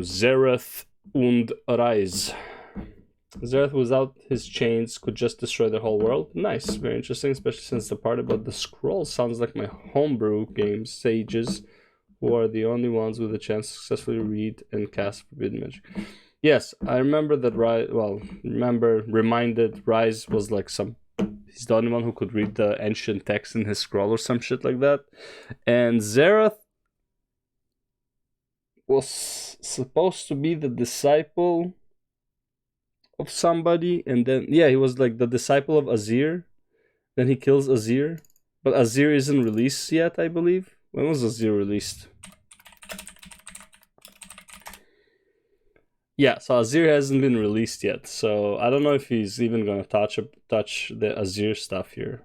Zereth und Reis. Zereth without his chains could just destroy the whole world. Nice, very interesting, especially since the part about the scroll sounds like my homebrew games, sages, who are the only ones with a chance to successfully read and cast forbidden magic. Yes, I remember that reminded Rise was like he's the only one who could read the ancient text in his scroll or some shit like that. And Zereth was supposed to be the disciple of somebody, and then he was like the disciple of Azir. Then he kills Azir, but Azir isn't released yet, I believe. When was Azir released? Yeah, so Azir hasn't been released yet, so I don't know if he's even gonna touch the Azir stuff here.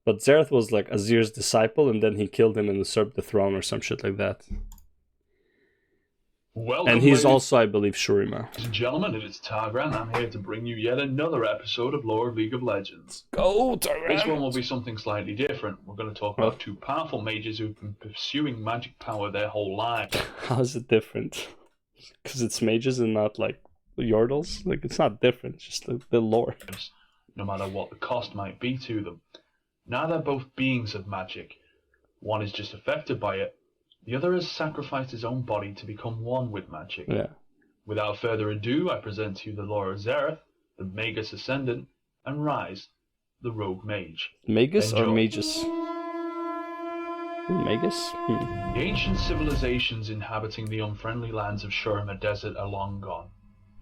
But Zereth was like Azir's disciple, and then he killed him and usurped the throne or some shit like that. Welcome, and he's also, I believe, Shurima. Ladies and gentlemen, it is Targran. I'm here to bring you yet another episode of Lore of League of Legends. Go, Targran! This one will be something slightly different. We're going to talk about two powerful mages who've been pursuing magic power their whole lives. How is it different? Because it's mages and not like Yordles? Like, it's not different, it's just the lore. No matter what the cost might be to them. Now they're both beings of magic. One is just affected by it. The other has sacrificed his own body to become one with magic. Yeah. Without further ado, I present to you the lore of Zereth, the Magus Ascendant, and Rise, the Rogue Mage. Magus Enjoy. or Magus? Magus? The ancient civilizations inhabiting the unfriendly lands of Shurima Desert are long gone.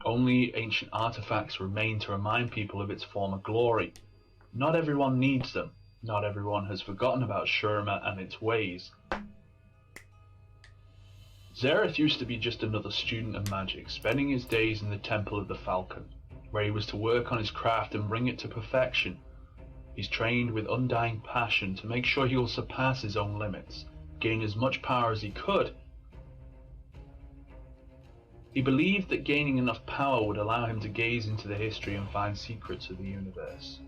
Only ancient artifacts remain to remind people of its former glory. Not everyone needs them. Not everyone has forgotten about Shurima and its ways. Zereth used to be just another student of magic, spending his days in the Temple of the Falcon, where he was to work on his craft and bring it to perfection. He's trained with undying passion to make sure he will surpass his own limits, gain as much power as he could. He believed that gaining enough power would allow him to gaze into the history and find secrets of the universe.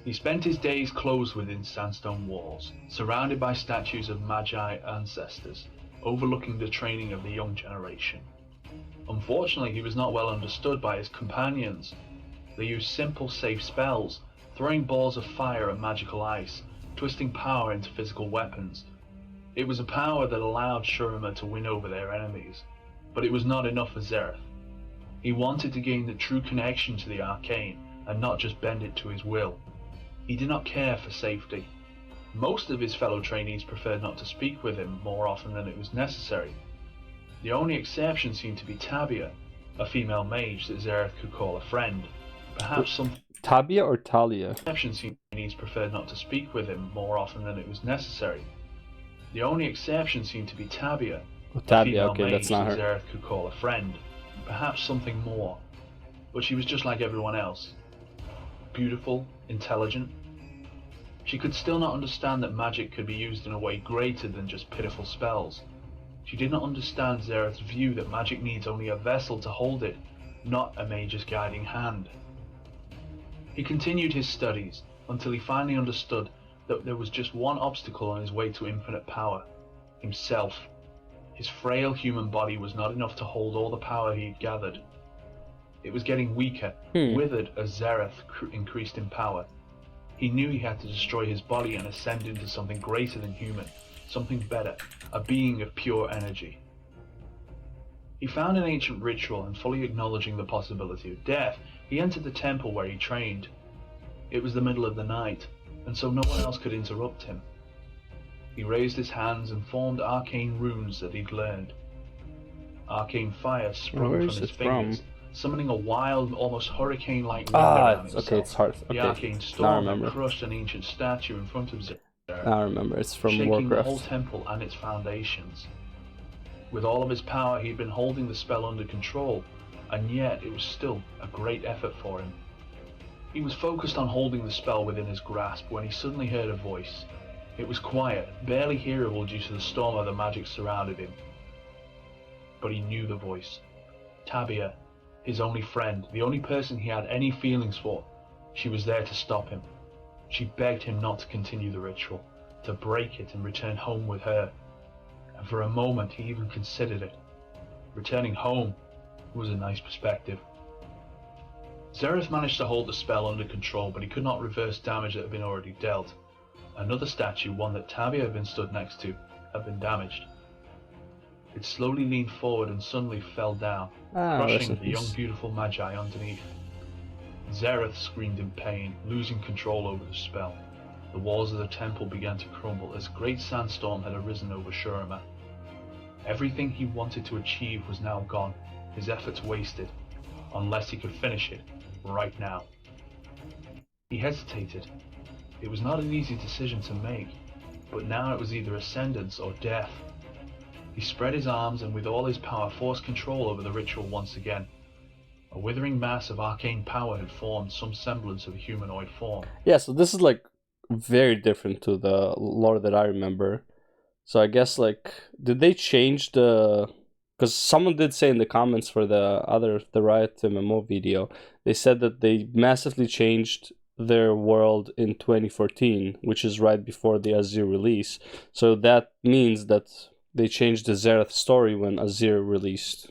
He spent his days closed within sandstone walls, surrounded by statues of magi ancestors, overlooking the training of the young generation. Unfortunately, he was not well understood by his companions. They used simple, safe spells, throwing balls of fire and magical ice, twisting power into physical weapons. It was a power that allowed Shurima to win over their enemies, but it was not enough for Zereth. He wanted to gain the true connection to the arcane, and not just bend it to his will. He did not care for safety. Most of his fellow trainees preferred not to speak with him more often than it was necessary. The only exception seemed to be Tabia, a female mage that Zereth could call a friend. Perhaps some Tabia or Talia? exceptions trainees preferred not to speak with him more often than it was necessary. The only exception seemed to be Tabia, a Tabia, female okay, mage that's not that her. Zereth could call a friend. Perhaps something more. But she was just like everyone else. Beautiful, intelligent. She could still not understand that magic could be used in a way greater than just pitiful spells. She did not understand Zereth's view that magic needs only a vessel to hold it, not a mage's guiding hand. He continued his studies until he finally understood that there was just one obstacle on his way to infinite power: himself. His frail human body was not enough to hold all the power he had gathered. It was getting weaker, withered as Zereth increased in power. He knew he had to destroy his body and ascend into something greater than human, something better, a being of pure energy. He found an ancient ritual, and fully acknowledging the possibility of death, he entered the temple where he trained. It was the middle of the night, and so no one else could interrupt him. He raised his hands and formed arcane runes that he'd learned. Arcane fire sprung from his fingers, summoning a wild, almost hurricane-like wind around himself. Okay, it's hard. Okay, the arcane storm had crushed an ancient statue in front of Zereth. Now I remember, it's from shaking Warcraft. the whole temple and its foundations. With all of his power, he'd been holding the spell under control, and yet it was still a great effort for him. He was focused on holding the spell within his grasp when he suddenly heard a voice. It was quiet, barely hearable due to the storm of the magic surrounded him. But he knew the voice. Tabia, his only friend, the only person he had any feelings for. She was there to stop him. She begged him not to continue the ritual, to break it and return home with her. And for a moment he even considered it. Returning home was a nice perspective. Zereth managed to hold the spell under control, but he could not reverse damage that had been already dealt. Another statue, one that Tabia had been stood next to, had been damaged. It slowly leaned forward and suddenly fell down, crushing the young beautiful Magi underneath. Zereth screamed in pain, losing control over the spell. The walls of the temple began to crumble as a great sandstorm had arisen over Shurima. Everything he wanted to achieve was now gone, his efforts wasted, unless he could finish it right now. He hesitated. It was not an easy decision to make, but now it was either ascendance or death. He spread his arms and with all his power forced control over the ritual once again. A withering mass of arcane power had formed some semblance of a humanoid form. Yeah, so this is like very different to the lore that I remember. So I guess like, did they change the... Because someone did say in the comments for the Riot MMO video, they said that they massively changed their world in 2014, which is right before the Azir release. So that means that they changed the Zereth story when Azir released.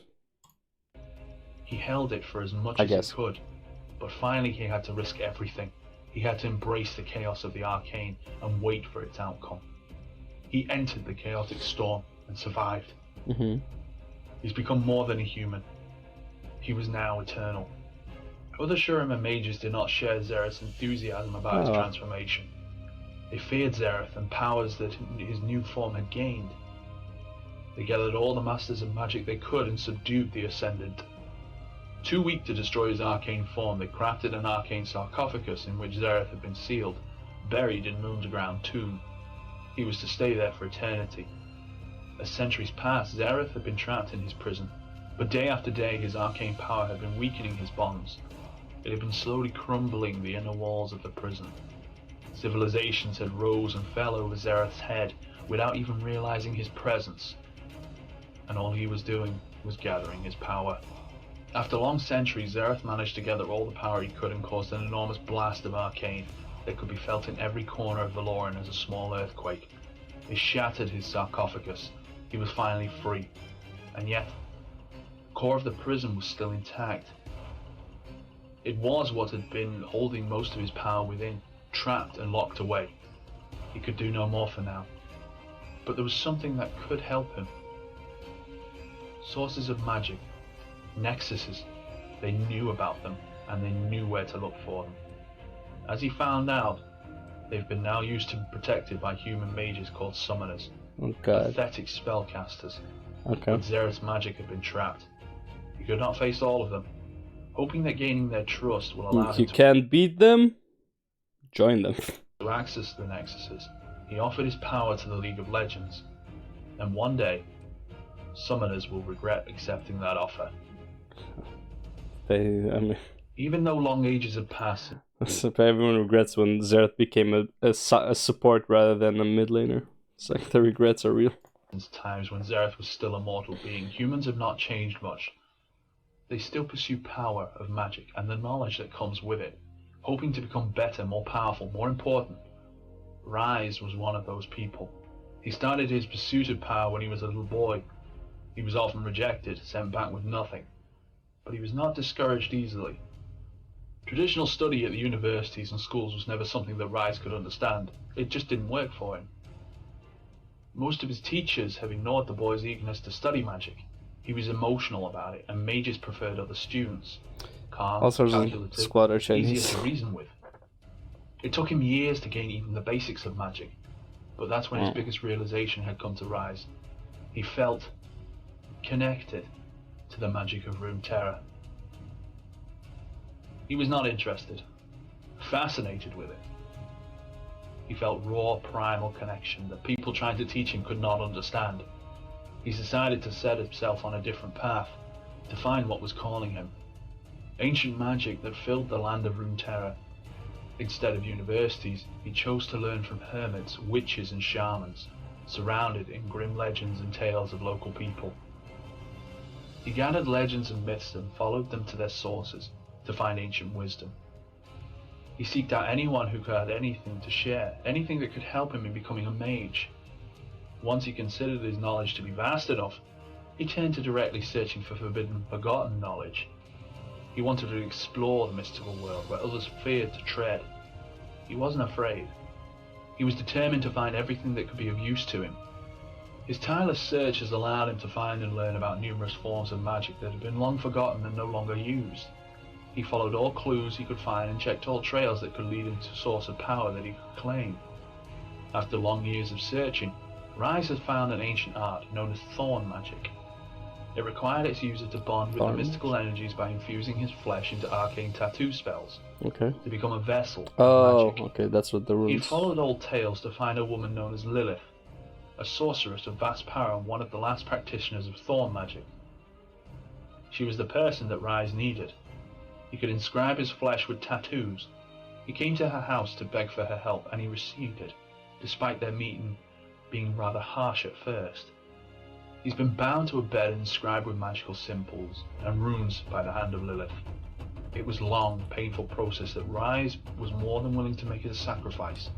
He held it for as much as he could, but finally he had to risk everything. He had to embrace the chaos of the arcane and wait for its outcome. He entered the chaotic storm and survived. He's become more than a human. He was now eternal. Other Shurima mages did not share Zereth's enthusiasm about his transformation. They feared Zereth and powers that his new form had gained. They gathered all the masters of magic they could and subdued the Ascendant. Too weak to destroy his arcane form, they crafted an arcane sarcophagus in which Zereth had been sealed, buried in an underground tomb. He was to stay there for eternity. As centuries passed, Zereth had been trapped in his prison, but day after day his arcane power had been weakening his bonds. It had been slowly crumbling the inner walls of the prison. Civilizations had rose and fell over Zereth's head without even realizing his presence, and all he was doing was gathering his power. After long centuries, Zereth managed to gather all the power he could and caused an enormous blast of arcane that could be felt in every corner of Valoran as a small earthquake. It shattered his sarcophagus. He was finally free, and yet the core of the prison was still intact. It was what had been holding most of his power within, trapped and locked away. He could do no more for now, but there was something that could help him. Sources of magic, nexuses. They knew about them, and they knew where to look for them. As he found out, they've been now used to be protected by human mages called summoners. Pathetic spellcasters. But Zereth's magic had been trapped. He could not face all of them. Hoping that gaining their trust will allow him you can't beat them? Join them. To access the nexuses, he offered his power to the League of Legends. And one day, summoners will regret accepting that offer. Even though long ages had passed, everyone regrets when Zereth became a support rather than a mid laner. It's like the regrets are real. Since times when Zereth was still a mortal being, humans have not changed much. They still pursue power of magic and the knowledge that comes with it, hoping to become better, more powerful, more important. Rise was one of those people. He started his pursuit of power when he was a little boy. He was often rejected, sent back with nothing. But he was not discouraged easily. Traditional study at the universities and schools was never something that Rise could understand. It just didn't work for him. Most of his teachers have ignored the boy's eagerness to study magic. He was emotional about it, and mages preferred other students. Calm, calculative, easier to reason with. It took him years to gain even the basics of magic, but that's when his biggest realization had come to Rise. He felt connected to the magic of Runeterra. He was not interested, fascinated with it. He felt raw, primal connection that people trying to teach him could not understand. He decided to set himself on a different path, to find what was calling him. Ancient magic that filled the land of Runeterra. Instead of universities, he chose to learn from hermits, witches and shamans, surrounded in grim legends and tales of local people. He gathered legends and myths and followed them to their sources to find ancient wisdom. He seeked out anyone who had anything to share, anything that could help him in becoming a mage. Once he considered his knowledge to be vast enough, He turned to directly searching for forbidden, forgotten knowledge. He wanted to explore the mystical world where others feared to tread. He wasn't afraid. He was determined to find everything that could be of use to him. His tireless search has allowed him to find and learn about numerous forms of magic that had been long forgotten and no longer used. He followed all clues he could find and checked all trails that could lead him to a source of power that he could claim. After long years of searching, Rise had found an ancient art known as thorn magic. It required its user to bond with the mystical energies by infusing his flesh into arcane tattoo spells. Okay. To become a vessel of magic. Okay, that's what the rules. He followed old tales to find a woman known as Lilith, a sorceress of vast power and one of the last practitioners of thorn magic. She was the person that Rise needed. He could inscribe his flesh with tattoos. He came to her house to beg for her help, and he received it, despite their meeting being rather harsh at first. He's been bound to a bed inscribed with magical symbols and runes by the hand of Lilith. It was a long, painful process that Rise was more than willing to make as a sacrifice.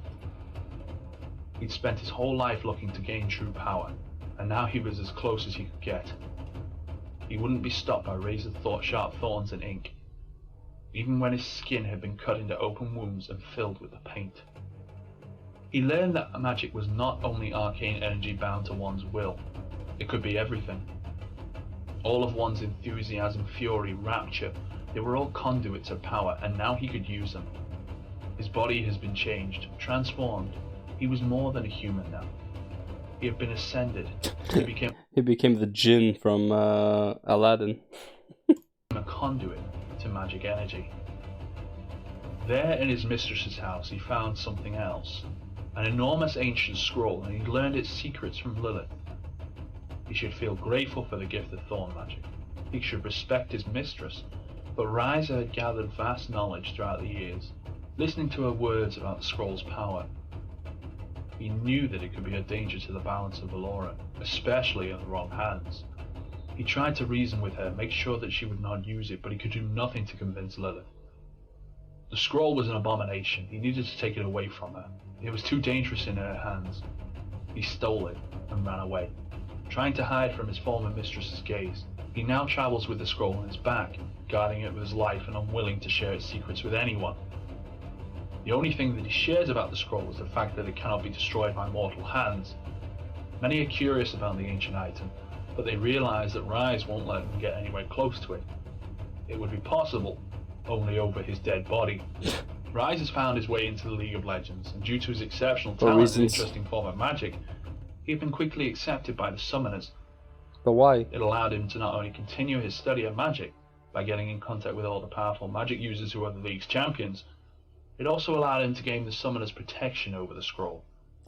He'd spent his whole life looking to gain true power, and now he was as close as he could get. He wouldn't be stopped by razor-sharp thorns and ink, even when his skin had been cut into open wounds and filled with the paint. He learned that magic was not only arcane energy bound to one's will. It could be everything. All of one's enthusiasm, fury, rapture, they were all conduits of power, and now he could use them. His body has been changed, transformed. He was more than a human now. He had been ascended. He became the djinn from Aladdin. A conduit to magic energy. There in his mistress's house he found something else. An enormous ancient scroll, and he learned its secrets from Lilith. He should feel grateful for the gift of thorn magic. He should respect his mistress, but Riser had gathered vast knowledge throughout the years, listening to her words about the scroll's power. He knew that it could be a danger to the balance of Valora, especially in the wrong hands. He tried to reason with her, make sure that she would not use it, but he could do nothing to convince Lilith. The scroll was an abomination. He needed to take it away from her. It was too dangerous in her hands. He stole it and ran away, trying to hide from his former mistress's gaze. He now travels with the scroll on his back, guarding it with his life and unwilling to share its secrets with anyone. The only thing that he shares about the scroll is the fact that it cannot be destroyed by mortal hands. Many are curious about the ancient item, but they realize that Rise won't let them get anywhere close to it. It would be possible only over his dead body. Rise has found his way into the League of Legends, and due to his exceptional talent and interesting form of magic, he had been quickly accepted by the summoners. But why? It allowed him to not only continue his study of magic by getting in contact with all the powerful magic users who are the League's champions, it also allowed him to gain the summoners' protection over the scroll,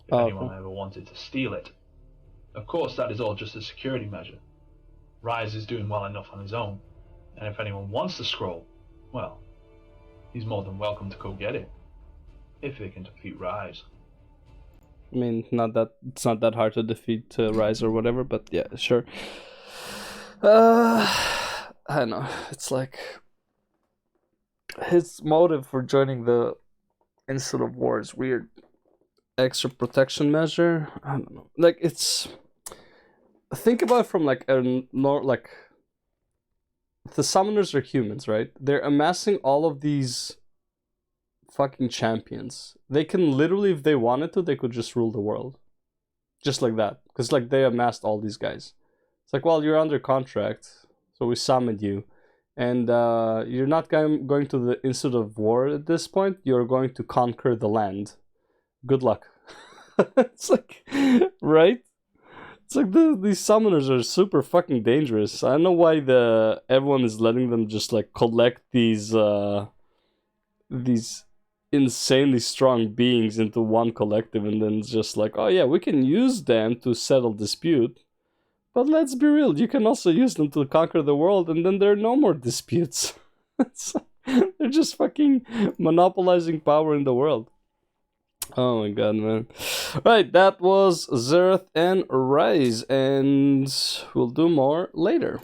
if anyone ever wanted to steal it. Of course, that is all just a security measure. Rise is doing well enough on his own, and if anyone wants the scroll, well, he's more than welcome to go get it, if they can defeat Rise. I mean, it's not that hard to defeat Rise or whatever, but yeah, sure. I don't know. It's like his motive for joining the Institute of War is weird. Extra protection measure. I don't know. Like it's. Think about it from like the summoners are humans, right? They're amassing all of these fucking champions. They can literally, if they wanted to, they could just rule the world, just like that. Because like they amassed all these guys. It's like, well, you're under contract, so we summoned you, and you're not going to the Institute of War at this point. You're going to conquer the land. Good luck. It's like, right? It's like these summoners are super fucking dangerous. I don't know why everyone is letting them just like collect these insanely strong beings into one collective, and then it's just like, oh yeah, we can use them to settle dispute, but let's be real, you can also use them to conquer the world, and then there are no more disputes. They're just fucking monopolizing power in the world. Oh my god, man. Right, that was Xerath and Rise, and we'll do more later.